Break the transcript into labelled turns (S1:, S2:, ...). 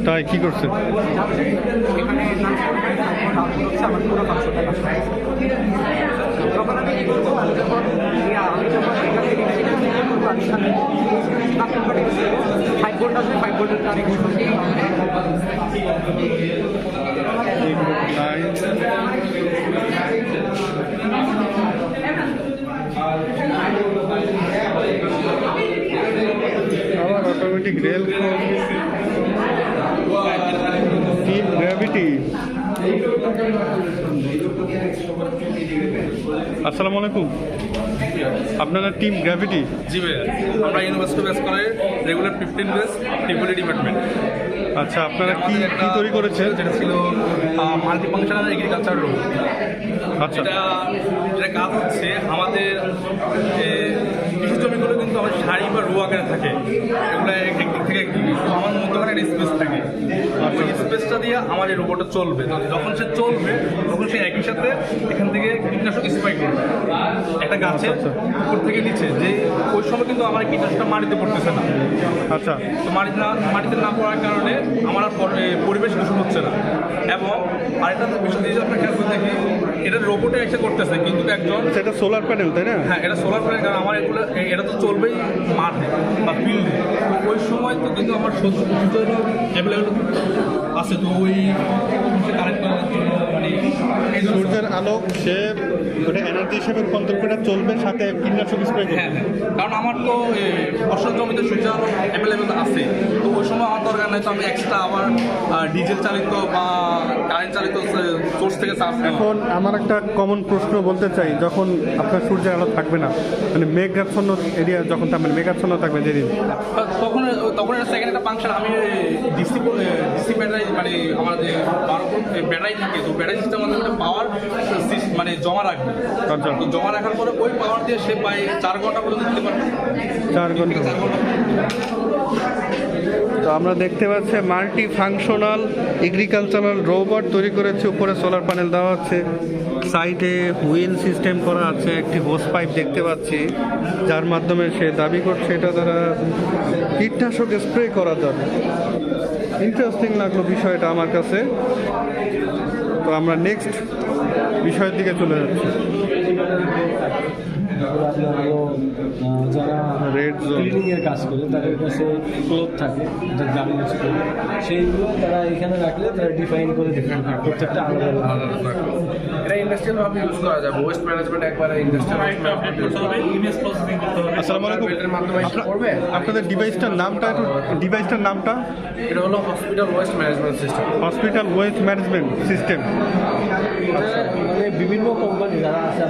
S1: তাই কি করছে? আবার অটোমেটিক রেল টিম গ্র্যাভিটি। আসসালামু আলাইকুম, আপনারা টিম গ্র্যাভিটি?
S2: জি ভাইয়া, আমরা ইউনিভার্সিটি বেস করে রেগুলার 15 বেস টিপিডি ডিপার্টমেন্ট।
S1: আচ্ছা, আপনারা কি কি তৈরি করেছেন?
S2: যেটা ছিল মাল্টিফাংশনাল এগ্রিকালচার রোড।
S1: আচ্ছা,
S2: যেটা কাজ হচ্ছে আমাদের কৃষি জমিগুলো কিন্তু আমাদের সারি বা রো আকারে থাকে, এগুলো একদিক থেকে একদিক। আমার মধ্যখানে একটা স্পেস থাকে, ওই স্পেসটা দিয়ে আমার এই রোবটটা চলবে। যখন সে চলবে তখন সে একই সাথে এখান থেকে কীটনাশক স্প্রে করবে একটা গাছের উপর থেকে নিচে, যে ওই সময় কিন্তু আমার কীটনাশকটা মাটিতে পড়তেছে না।
S1: আচ্ছা,
S2: তো মাটিতে না পড়ার কারণে আমার আর পরিবেশ দূষণ হচ্ছে না। এবং আরেকটা বিষয় দিয়ে আপনার খেয়াল করে দেখি, এটা রোবটে এসে করতেছে কিন্তু একজন,
S1: সেটা সোলার প্যানেল তাই না?
S2: হ্যাঁ, এটা সোলার প্যানেল। কারণ আমার এটা তো চলবেই মাঠে বা ফিল্ডে, ওই সময় তো কিন্তু আমার সূর্যের অ্যাভেলেবেল আছে। তো ওই কারেক্ট করার জন্য মানে এই
S1: সূর্যের আলো সে ওটা এনার্জি হিসেবে রূপান্তর করে চলবে, সাথে কীটনাশক স্প্রে করবে।
S2: হ্যাঁ, কারণ আমার তো ফসল জমিতে সূর্য আলো অ্যাভেলেবেল আছে, তো ওই সময় আমার দরকার নেই। তো আমি এক্সট্রা আবার ডিজেল চালিত বা কারেন্ট চালিত সোর্স থেকে চার্জ।
S1: এখন আমার একটা কমন প্রশ্ন বলতে চাই, যখন আপনার সূর্যের আলো থাকবে না, মানে মেঘাচ্ছন্ন এরিয়া যখন থাকবে, মেঘাচ্ছন্ন থাকবে যেদিন,
S2: তখন এটা সেকেন্ড একটা ফাংশন আমি ডিসি ব্যাটারি, মানে আমার যে 12 ব্যাটারি থাকে, তো ব্যাটারি সিস্টেম মধ্যে পাওয়ার মানে জমা রাখবে। তো জমা রাখার পরে ওই পাওয়ার দিয়ে সে প্রায় 4 ঘন্টা পর্যন্ত দিতে পারবে।
S1: 4 ঘন্টা। তো আমরা দেখতে পাচ্ছি মাল্টি ফাংশনাল এগ্রিকালচারাল রোবট তৈরি করেছে, উপরে সোলার প্যানেল দেওয়া আছে, সাইডে হুইল সিস্টেম করা আছে, একটি হোস পাইপ দেখতে পাচ্ছি যার মাধ্যমে সে দাবি করছে এটা দ্বারা কীটনাশক স্প্রে করা যাবে। ইন্টারেস্টিং লাগলো বিষয়টা আমার কাছে। তো আমরা নেক্সট বিষয়ের দিকে চলে যাচ্ছি।
S3: যারা
S1: রেড জোন
S3: ক্লিনিংয়ের কাজ করে তাদের কাছে ক্লোথ থাকে, যে গার্মেন্টস ক্লোথ, সেইগুলো তারা এখানে রাখলে তারা ডিফাইন করে দেখেন প্রত্যেকটা আলাদা আলাদা।
S2: এটা ইন্ডাস্ট্রিয়ালভাবে ইউজ করা যাবে। ওয়েস্ট ম্যানেজমেন্ট একবারে ইন্ডাস্ট্রিয়াল ইমেজ প্রসেসিং করতে হবে।
S1: আসসালামু আলাইকুম,
S2: এটার মাধ্যমে করবে।
S1: আপনাদের ডিভাইসটার নামটা
S2: এটা হলো hospital waste management system.
S1: Hospital waste management system.
S3: মানে বিভিন্ন কোম্পানি যারা আছে,